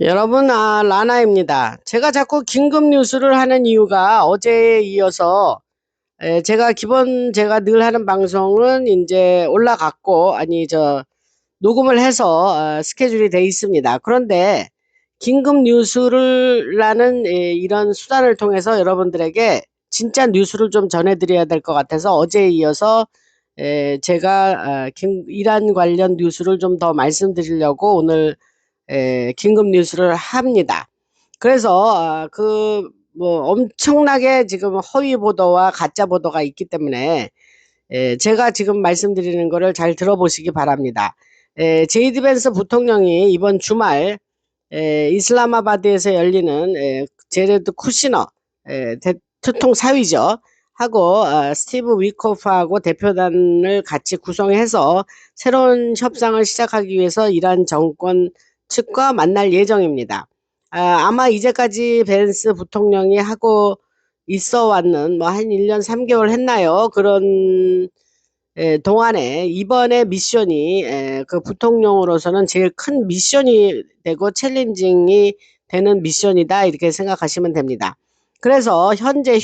여러분, 라나입니다. 제가 자꾸 긴급 뉴스를 하는 이유가 어제에 이어서 제가 늘 하는 방송은 이제 올라갔고, 녹음을 해서 스케줄이 돼 있습니다. 그런데 긴급 뉴스라는 이런 수단을 통해서 여러분들에게 진짜 뉴스를 좀 전해드려야 될 것 같아서 어제에 이어서 제가 이란 관련 뉴스를 좀 더 말씀드리려고 오늘 긴급 뉴스를 합니다. 그래서 뭐 엄청나게 지금 허위 보도와 가짜 보도가 있기 때문에 제가 지금 말씀드리는 거를 잘 들어보시기 바랍니다. 제이디 벤스 부통령이 이번 주말 이슬라마바드에서 열리는 제레드 쿠시너 대통령 사위죠. 하고 스티브 위코프하고 대표단을 같이 구성해서 새로운 협상을 시작하기 위해서 이란 정권 측과 만날 예정입니다. 아마 이제까지 벤스 부통령이 하고 있어 왔는 뭐 한 1년 3개월 했나요? 그런 동안에 이번에 미션이 그 부통령으로서는 제일 큰 미션이 되고 챌린징이 되는 미션이다 이렇게 생각하시면 됩니다. 그래서 현재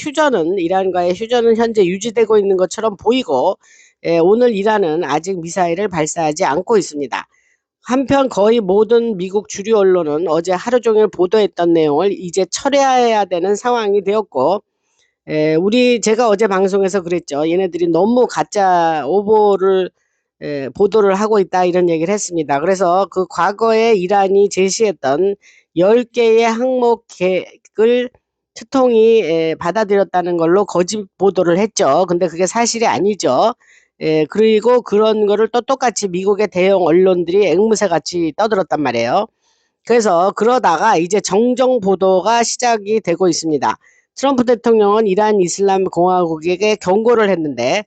이란과의 휴전은 현재 유지되고 있는 것처럼 보이고 오늘 이란은 아직 미사일을 발사하지 않고 있습니다. 한편 거의 모든 미국 주류 언론은 어제 하루 종일 보도했던 내용을 이제 철회해야 되는 상황이 되었고 제가 어제 방송에서 그랬죠. 얘네들이 너무 가짜 오보를 보도를 하고 있다 이런 얘기를 했습니다. 그래서 그 과거에 이란이 제시했던 10개의 항목 계획을 채통이 받아들였다는 걸로 거짓 보도를 했죠. 근데 그게 사실이 아니죠. 그리고 그런 거를 또 똑같이 미국의 대형 언론들이 앵무새같이 떠들었단 말이에요. 그래서 그러다가 이제 정정 보도가 시작이 되고 있습니다. 트럼프 대통령은 이란 이슬람 공화국에게 경고를 했는데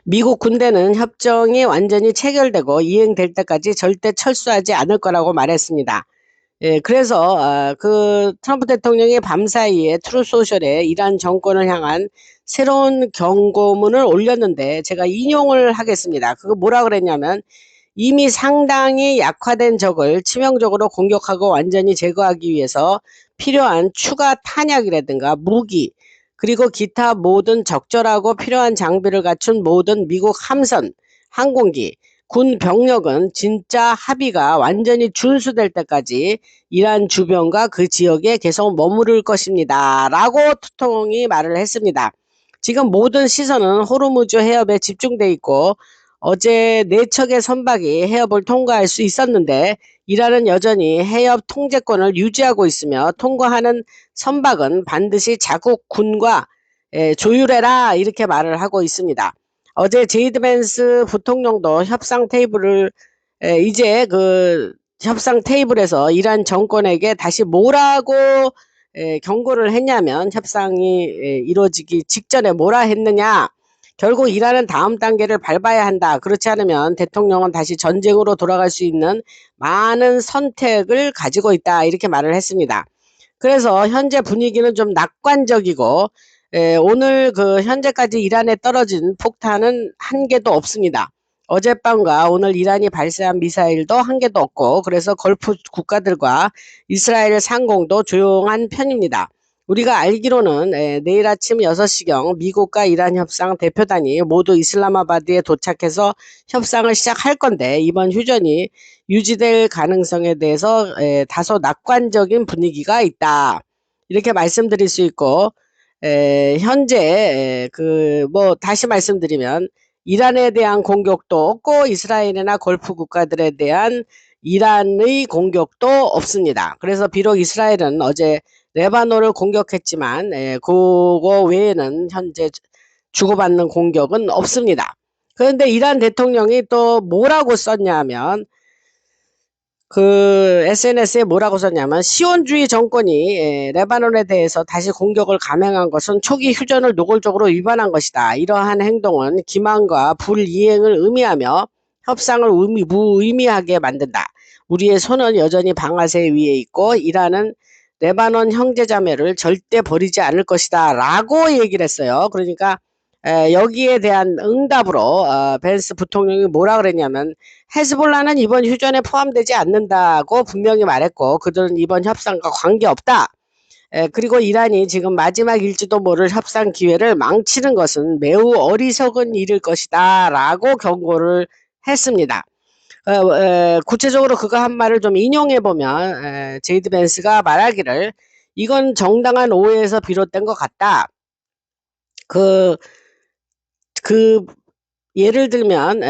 미국 군대는 협정이 완전히 체결되고 이행될 때까지 절대 철수하지 않을 거라고 말했습니다. 그래서 그 트럼프 대통령이 밤사이에 트루소셜에 이란 정권을 향한 새로운 경고문을 올렸는데 제가 인용을 하겠습니다. 그거 뭐라 그랬냐면 이미 상당히 약화된 적을 치명적으로 공격하고 완전히 제거하기 위해서 필요한 추가 탄약이라든가 무기 그리고 기타 모든 적절하고 필요한 장비를 갖춘 모든 미국 함선, 항공기, 군 병력은 진짜 합의가 완전히 준수될 때까지 이란 주변과 그 지역에 계속 머무를 것입니다. 라고 투통이 말을 했습니다. 지금 모든 시선은 호르무즈 해협에 집중돼 있고 어제 4척의 선박이 해협을 통과할 수 있었는데 이란은 여전히 해협 통제권을 유지하고 있으며 통과하는 선박은 반드시 자국 군과 조율해라 이렇게 말을 하고 있습니다. 어제 제이드 벤스 부통령도 협상 테이블을 이제 그 협상 테이블에서 이란 정권에게 다시 뭐라고 경고를 했냐면 협상이 이루어지기 직전에 뭐라 했느냐. 결국 이란은 다음 단계를 밟아야 한다. 그렇지 않으면 대통령은 다시 전쟁으로 돌아갈 수 있는 많은 선택을 가지고 있다. 이렇게 말을 했습니다. 그래서 현재 분위기는 좀 낙관적이고 오늘 그 현재까지 이란에 떨어진 폭탄은 한 개도 없습니다. 어젯밤과 오늘 이란이 발사한 미사일도 한 개도 없고 그래서 걸프 국가들과 이스라엘 상공도 조용한 편입니다. 우리가 알기로는 내일 아침 6시경 미국과 이란 협상 대표단이 모두 이슬라마바드에 도착해서 협상을 시작할 건데 이번 휴전이 유지될 가능성에 대해서 다소 낙관적인 분위기가 있다. 이렇게 말씀드릴 수 있고 현재 다시 말씀드리면 이란에 대한 공격도 없고 이스라엘이나 걸프 국가들에 대한 이란의 공격도 없습니다. 그래서 비록 이스라엘은 어제 레바논을 공격했지만 그거 외에는 현재 주고받는 공격은 없습니다. 그런데 이란 대통령이 또 뭐라고 썼냐면 그 SNS에 뭐라고 썼냐면 시온주의 정권이 레바논에 대해서 다시 공격을 감행한 것은 초기 휴전을 노골적으로 위반한 것이다. 이러한 행동은 기만과 불이행을 의미하며 협상을 무의미하게 만든다. 우리의 손은 여전히 방아쇠 위에 있고 이란은 레바논 형제자매를 절대 버리지 않을 것이다. 라고 얘기를 했어요. 그러니까 여기에 대한 응답으로 벤스 부통령이 뭐라 그랬냐면 헤즈볼라는 이번 휴전에 포함되지 않는다고 분명히 말했고 그들은 이번 협상과 관계없다. 그리고 이란이 지금 마지막일지도 모를 협상 기회를 망치는 것은 매우 어리석은 일일 것이다 라고 경고를 했습니다. 구체적으로 그가 한 말을 좀 인용해보면 제이드 벤스가 말하기를 이건 정당한 오해에서 비롯된 것 같다. 그 예를 들면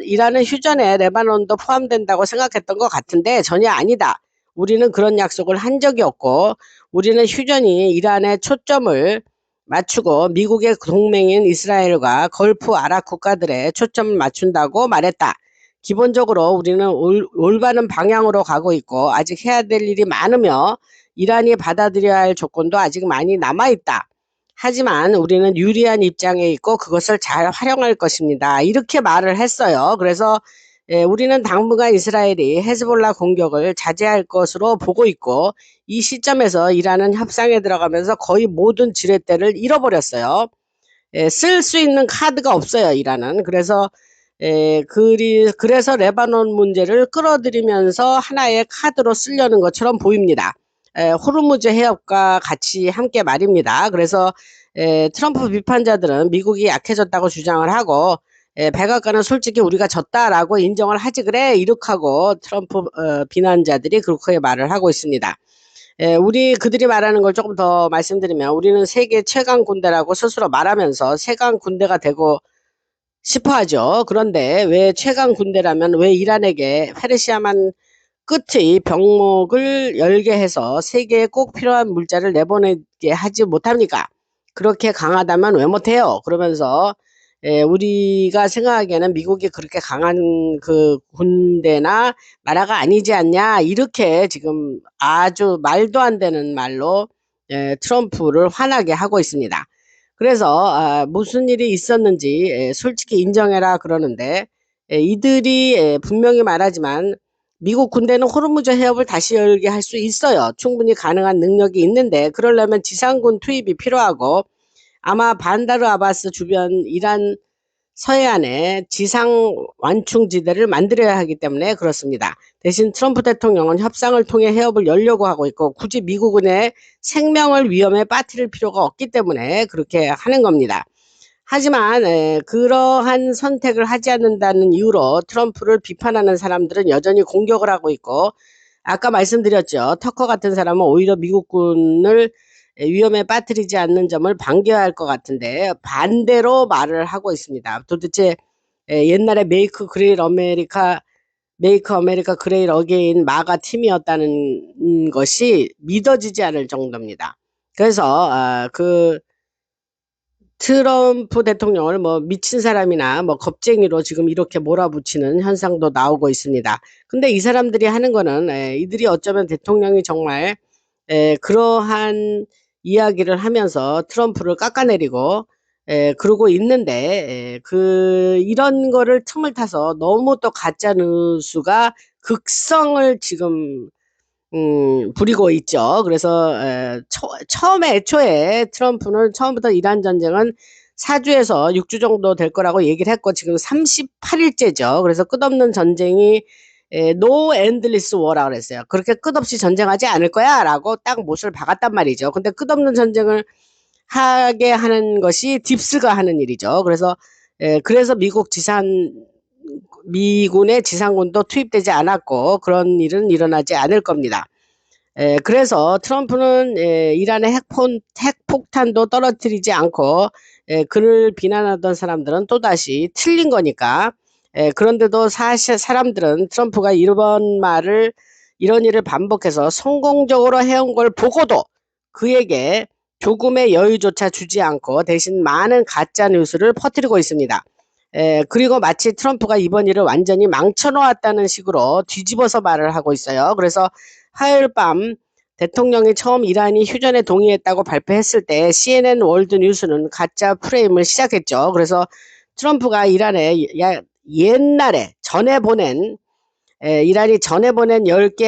이란은 휴전에 레바논도 포함된다고 생각했던 것 같은데 전혀 아니다. 우리는 그런 약속을 한 적이 없고 우리는 휴전이 이란에 초점을 맞추고 미국의 동맹인 이스라엘과 걸프 아랍 국가들에 초점을 맞춘다고 말했다. 기본적으로 우리는 올바른 방향으로 가고 있고 아직 해야 될 일이 많으며 이란이 받아들여야 할 조건도 아직 많이 남아있다. 하지만 우리는 유리한 입장에 있고 그것을 잘 활용할 것입니다. 이렇게 말을 했어요. 그래서 우리는 당분간 이스라엘이 헤즈볼라 공격을 자제할 것으로 보고 있고 이 시점에서 이란은 협상에 들어가면서 거의 모든 지렛대를 잃어버렸어요. 쓸 수 있는 카드가 없어요, 이란은. 그래서 레바논 문제를 끌어들이면서 하나의 카드로 쓰려는 것처럼 보입니다. 호르무즈 해협과 같이 함께 말입니다. 그래서 트럼프 비판자들은 미국이 약해졌다고 주장을 하고 백악관은 솔직히 우리가 졌다라고 인정을 하지 그래 이렇게 하고 트럼프 비난자들이 그렇게 말을 하고 있습니다. 그들이 말하는 걸 조금 더 말씀드리면 우리는 세계 최강 군대라고 스스로 말하면서 최강 군대가 되고 싶어 하죠. 그런데 왜 최강 군대라면 왜 이란에게 페르시아만 끝의 병목을 열게 해서 세계에 꼭 필요한 물자를 내보내게 하지 못합니까? 그렇게 강하다면 왜 못해요? 그러면서 우리가 생각하기에는 미국이 그렇게 강한 그 군대나 나라가 아니지 않냐 이렇게 지금 아주 말도 안 되는 말로 트럼프를 화나게 하고 있습니다. 그래서 무슨 일이 있었는지 솔직히 인정해라 그러는데 이들이 분명히 말하지만 미국 군대는 호르무즈 해협을 다시 열게 할 수 있어요. 충분히 가능한 능력이 있는데 그러려면 지상군 투입이 필요하고 아마 반다르 아바스 주변 이란 서해안에 지상 완충지대를 만들어야 하기 때문에 그렇습니다. 대신 트럼프 대통령은 협상을 통해 해협을 열려고 하고 있고 굳이 미국군의 생명을 위험에 빠뜨릴 필요가 없기 때문에 그렇게 하는 겁니다. 하지만 그러한 선택을 하지 않는다는 이유로 트럼프를 비판하는 사람들은 여전히 공격을 하고 있고 아까 말씀드렸죠. 터커 같은 사람은 오히려 미국군을 위험에 빠뜨리지 않는 점을 반겨야 할 것 같은데 반대로 말을 하고 있습니다. 도대체 옛날에 메이크 아메리카 그레이트 어게인 마가 팀이었다는 것이 믿어지지 않을 정도입니다. 그래서 트럼프 대통령을 뭐 미친 사람이나 뭐 겁쟁이로 지금 이렇게 몰아붙이는 현상도 나오고 있습니다. 근데 이 사람들이 하는 거는 이들이 어쩌면 대통령이 정말 그러한 이야기를 하면서 트럼프를 깎아내리고 그러고 있는데 이런 거를 틈을 타서 너무 또 가짜 뉴스가 극성을 지금 부리고 있죠. 그래서 처음에 애초에 트럼프는 처음부터 이란 전쟁은 4주에서 6주 정도 될 거라고 얘기를 했고 지금 38일째죠. 그래서 끝없는 전쟁이 노 엔드리스 워라 그랬어요. 그렇게 끝없이 전쟁하지 않을 거야 라고 딱 못을 박았단 말이죠. 근데 끝없는 전쟁을 하게 하는 것이 딥스가 하는 일이죠. 그래서 미군의 지상군도 투입되지 않았고 그런 일은 일어나지 않을 겁니다. 그래서 트럼프는 이란의 핵폭탄도 떨어뜨리지 않고 그를 비난하던 사람들은 또다시 틀린 거니까 그런데도 사실 사람들은 트럼프가 이런 일을 반복해서 성공적으로 해온 걸 보고도 그에게 조금의 여유조차 주지 않고 대신 많은 가짜 뉴스를 퍼뜨리고 있습니다. 그리고 마치 트럼프가 이번 일을 완전히 망쳐놓았다는 식으로 뒤집어서 말을 하고 있어요. 그래서 화요일 밤 대통령이 처음 이란이 휴전에 동의했다고 발표했을 때 CNN 월드 뉴스는 가짜 프레임을 시작했죠. 그래서 트럼프가 이란이 전에 보낸 10개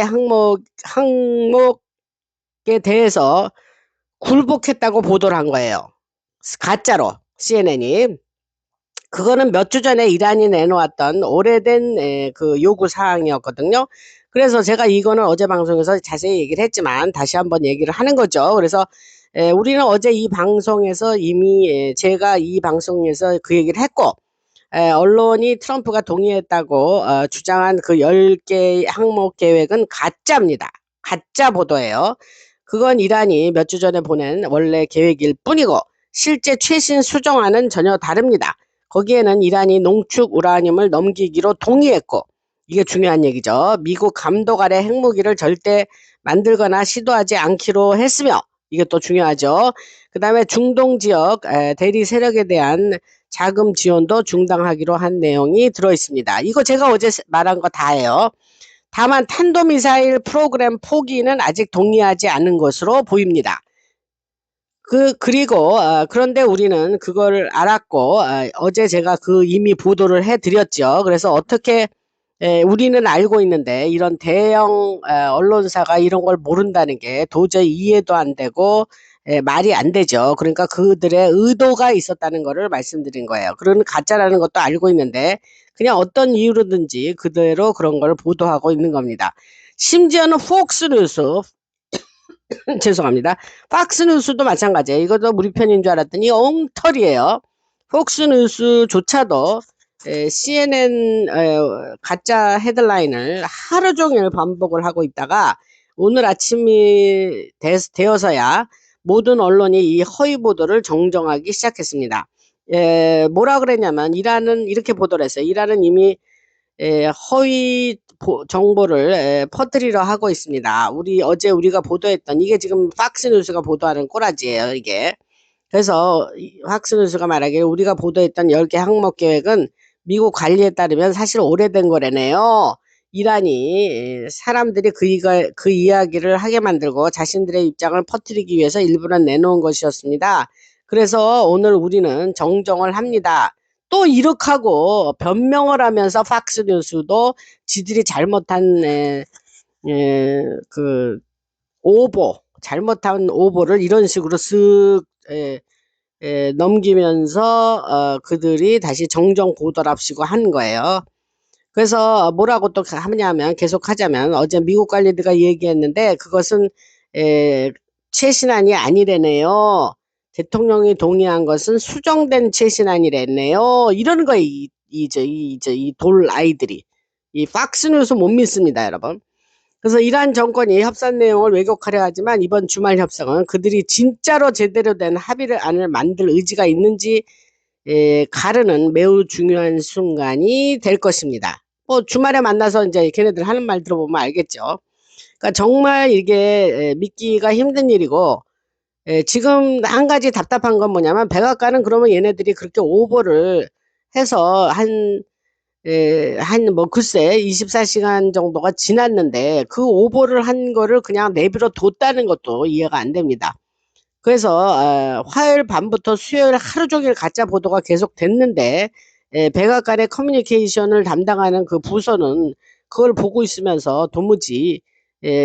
항목에 대해서 굴복했다고 보도를 한 거예요. 가짜로 CNN이. 그거는 몇 주 전에 이란이 내놓았던 오래된 그 요구 사항이었거든요. 그래서 제가 이거는 어제 방송에서 자세히 얘기를 했지만 다시 한번 얘기를 하는 거죠. 그래서 우리는 어제 이 방송에서 이미 제가 이 방송에서 그 얘기를 했고, 언론이 트럼프가 동의했다고 주장한 그 10개 항목 계획은 가짜입니다. 가짜 보도예요. 그건 이란이 몇 주 전에 보낸 원래 계획일 뿐이고 실제 최신 수정안은 전혀 다릅니다. 거기에는 이란이 농축 우라늄을 넘기기로 동의했고, 이게 중요한 얘기죠. 미국 감독 아래 핵무기를 절대 만들거나 시도하지 않기로 했으며, 이게 또 중요하죠. 그 다음에 중동 지역 대리 세력에 대한 자금 지원도 중단하기로 한 내용이 들어있습니다. 이거 제가 어제 말한 거 다예요. 다만 탄도미사일 프로그램 포기는 아직 동의하지 않은 것으로 보입니다. 그리고 그런데 우리는 그걸 알았고 어제 제가 그 이미 보도를 해드렸죠. 그래서 어떻게 우리는 알고 있는데 이런 대형 언론사가 이런 걸 모른다는 게 도저히 이해도 안 되고 말이 안 되죠. 그러니까 그들의 의도가 있었다는 거를 말씀드린 거예요. 그런 가짜라는 것도 알고 있는데 그냥 어떤 이유로든지 그대로 그런 걸 보도하고 있는 겁니다. 심지어는 폭스뉴스 죄송합니다. 팍스뉴스도 마찬가지예요. 이것도 우리 편인 줄 알았더니 엉터리예요. 폭스뉴스조차도 CNN 가짜 헤드라인을 하루 종일 반복을 하고 있다가 오늘 아침이 되어서야 모든 언론이 이 허위 보도를 정정하기 시작했습니다. 뭐라 그랬냐면 이란은 이렇게 보도를 했어요. 이란은 이미 허위 정보를 퍼뜨리려 하고 있습니다. 어제 우리가 보도했던 이게 지금 팍스뉴스가 보도하는 꼬라지예요, 이게. 그래서 팍스뉴스가 말하기를 우리가 보도했던 10개 항목 계획은 미국 관리에 따르면 사실 오래된 거래네요. 이란이 사람들이 그 이야기를 하게 만들고 자신들의 입장을 퍼뜨리기 위해서 일부러 내놓은 것이었습니다. 그래서 오늘 우리는 정정을 합니다. 또 이렇게 하고 변명을 하면서 팍스뉴스도 지들이 잘못한 그 잘못한 오보를 이런 식으로 쓱 넘기면서 그들이 다시 정정 보도랍시고 한 거예요. 그래서 뭐라고 또 하냐면 계속 하자면 어제 미국 관리들가 얘기했는데 그것은 최신안이 아니래네요. 대통령이 동의한 것은 수정된 최신안이랬네요. 이러는 거예요. 이 돌 아이들이. 이 팍스뉴스 못 믿습니다, 여러분. 그래서 이란 정권이 협상 내용을 왜곡하려 하지만 이번 주말 협상은 그들이 진짜로 제대로 된 합의안을 만들 의지가 있는지 가르는 매우 중요한 순간이 될 것입니다. 주말에 만나서 이제 걔네들 하는 말 들어보면 알겠죠. 그러니까 정말 이게 믿기가 힘든 일이고 지금 한 가지 답답한 건 뭐냐면 백악관은 그러면 얘네들이 그렇게 오버를 해서 한 글쎄 24시간 정도가 지났는데 그 오버를 한 거를 그냥 내버려 뒀다는 것도 이해가 안 됩니다. 그래서 화요일 밤부터 수요일 하루 종일 가짜 보도가 계속 됐는데 백악관의 커뮤니케이션을 담당하는 그 부서는 그걸 보고 있으면서 도무지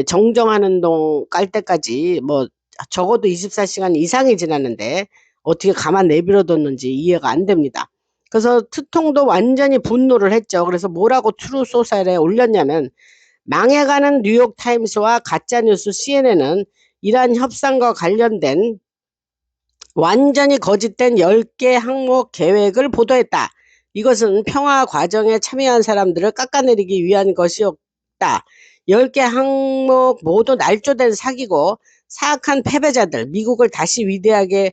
정정하는 동 깔 때까지 뭐 적어도 24시간 이상이 지났는데 어떻게 가만 내버려 뒀는지 이해가 안 됩니다. 그래서 트통도 완전히 분노를 했죠. 그래서 뭐라고 트루소셜에 올렸냐면 망해가는 뉴욕타임스와 가짜뉴스 CNN은 이란 협상과 관련된 완전히 거짓된 10개 항목 계획을 보도했다. 이것은 평화 과정에 참여한 사람들을 깎아내리기 위한 것이었다. 10개 항목 모두 날조된 사기고 사악한 패배자들, 미국을 다시 위대하게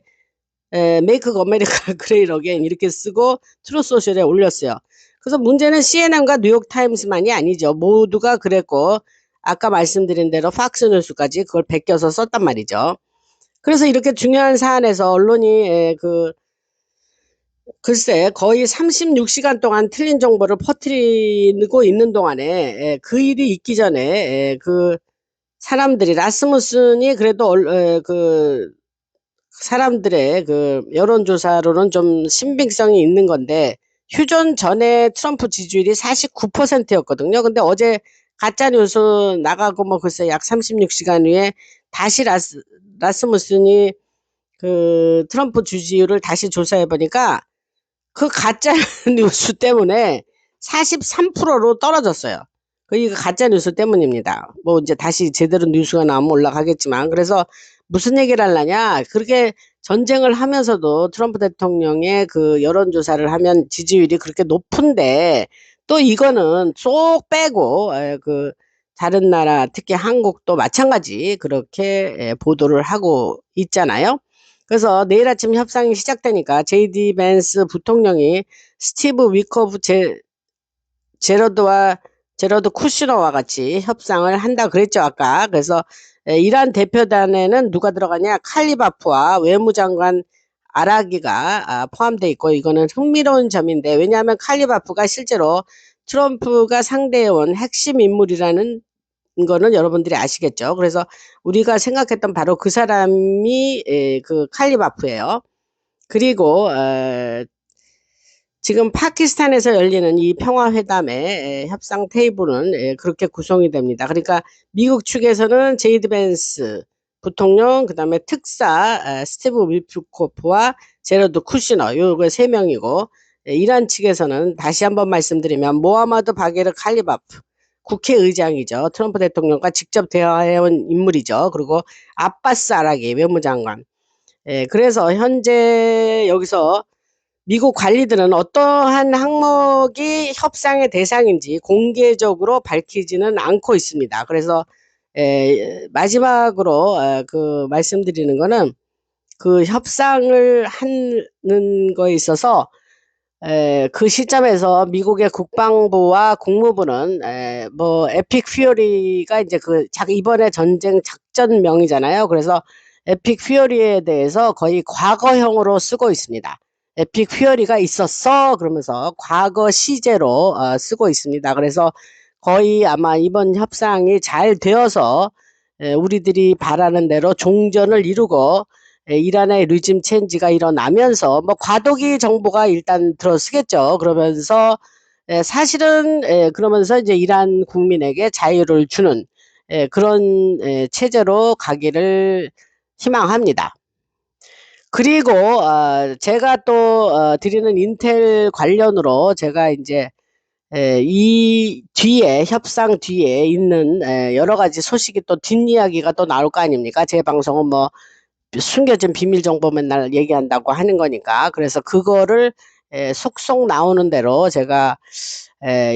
Make America Great Again 이렇게 쓰고 트루소셜에 올렸어요. 그래서 문제는 CNN과 뉴욕타임스만이 아니죠. 모두가 그랬고 아까 말씀드린 대로 팍스뉴스까지 그걸 베껴서 썼단 말이죠. 그래서 이렇게 중요한 사안에서 언론이 글쎄 거의 36시간 동안 틀린 정보를 퍼뜨리고 있는 동안에 그 일이 있기 전에 그 사람들이 라스무슨이 그래도 그 사람들의 그 여론조사로는 좀 신빙성이 있는 건데 휴전 전에 트럼프 지지율이 49%였거든요. 근데 어제 가짜뉴스 나가고 뭐 글쎄 약 36시간 후에 다시 라스무슨이 그 트럼프 지지율을 다시 조사해 보니까 그 가짜 뉴스 때문에 43%로 떨어졌어요. 그 가짜 뉴스 때문입니다. 뭐 이제 다시 제대로 뉴스가 나오면 올라가겠지만, 그래서 무슨 얘기를 하려냐, 그렇게 전쟁을 하면서도 트럼프 대통령의 그 여론조사를 하면 지지율이 그렇게 높은데, 또 이거는 쏙 빼고 그 다른 나라, 특히 한국도 마찬가지 그렇게 보도를 하고 있잖아요. 그래서 내일 아침 협상이 시작되니까 JD 벤스 부통령이 스티브 위커프 제러드 쿠시너와 같이 협상을 한다 그랬죠, 아까. 그래서 이란 대표단에는 누가 들어가냐, 칼리바프와 외무장관 아라기가 포함되어 있고, 이거는 흥미로운 점인데, 왜냐하면 칼리바프가 실제로 트럼프가 상대해온 핵심 인물이라는 거는 여러분들이 아시겠죠. 그래서 우리가 생각했던 바로 그 사람이 그 칼리바프예요. 그리고 지금 파키스탄에서 열리는 이 평화회담의 협상 테이블은 그렇게 구성이 됩니다. 그러니까 미국 측에서는 제이드 벤스 부통령, 그다음에 특사 스티브 위프코프와 제러드 쿠시너, 요거 세 명이고, 이란 측에서는 다시 한번 말씀드리면 모하마드 바게르 칼리바프 국회의장이죠. 트럼프 대통령과 직접 대화해온 인물이죠. 그리고 아바스 아라기 외무장관. 그래서 현재 여기서 미국 관리들은 어떠한 항목이 협상의 대상인지 공개적으로 밝히지는 않고 있습니다. 그래서 마지막으로 그 말씀드리는 거는, 그 협상을 하는 거에 있어서 그 시점에서 미국의 국방부와 국무부는 뭐 에픽 퓨어리가 이제 그 이번에 전쟁 작전명이잖아요. 그래서 에픽 퓨어리에 대해서 거의 과거형으로 쓰고 있습니다. 에픽 퓨어리가 있었어 그러면서 과거 시제로 쓰고 있습니다. 그래서 거의 아마 이번 협상이 잘 되어서 우리들이 바라는 대로 종전을 이루고 이란의 리짐 체인지가 일어나면서 뭐 과도기 정부가 일단 들어서겠죠. 그러면서 사실은 그러면서 이제 이란 국민에게 자유를 주는 그런 체제로 가기를 희망합니다. 그리고 제가 또 드리는 인텔 관련으로 제가 이제 이 뒤에 협상 뒤에 있는 여러 가지 소식이 또 뒷이야기가 또 나올 거 아닙니까? 제 방송은 뭐 숨겨진 비밀 정보 맨날 얘기한다고 하는 거니까. 그래서 그거를 속속 나오는 대로 제가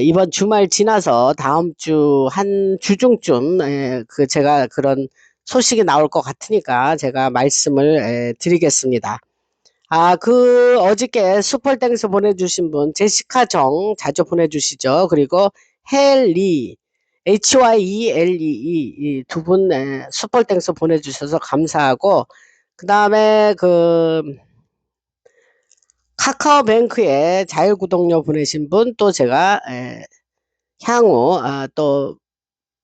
이번 주말 지나서 다음 주 한 주중쯤 그 제가 그런 소식이 나올 것 같으니까 제가 말씀을 드리겠습니다. 그 어저께 슈퍼땡스 보내주신 분 제시카 정 자주 보내주시죠. 그리고 헬리 HYELEE 이 두 분 슈퍼땡스 보내주셔서 감사하고, 그 다음에 그 카카오뱅크에 자율구독료 보내신 분 또 제가 향후 또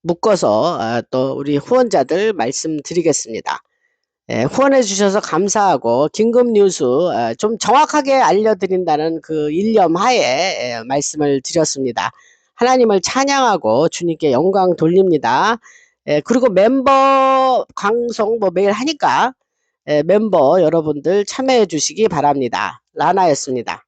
묶어서 또 우리 후원자들 말씀드리겠습니다. 후원해 주셔서 감사하고, 긴급 뉴스 좀 정확하게 알려드린다는 그 일념 하에 말씀을 드렸습니다. 하나님을 찬양하고 주님께 영광 돌립니다. 그리고 멤버 방송 뭐 매일 하니까 멤버 여러분들 참여해 주시기 바랍니다. 라나였습니다.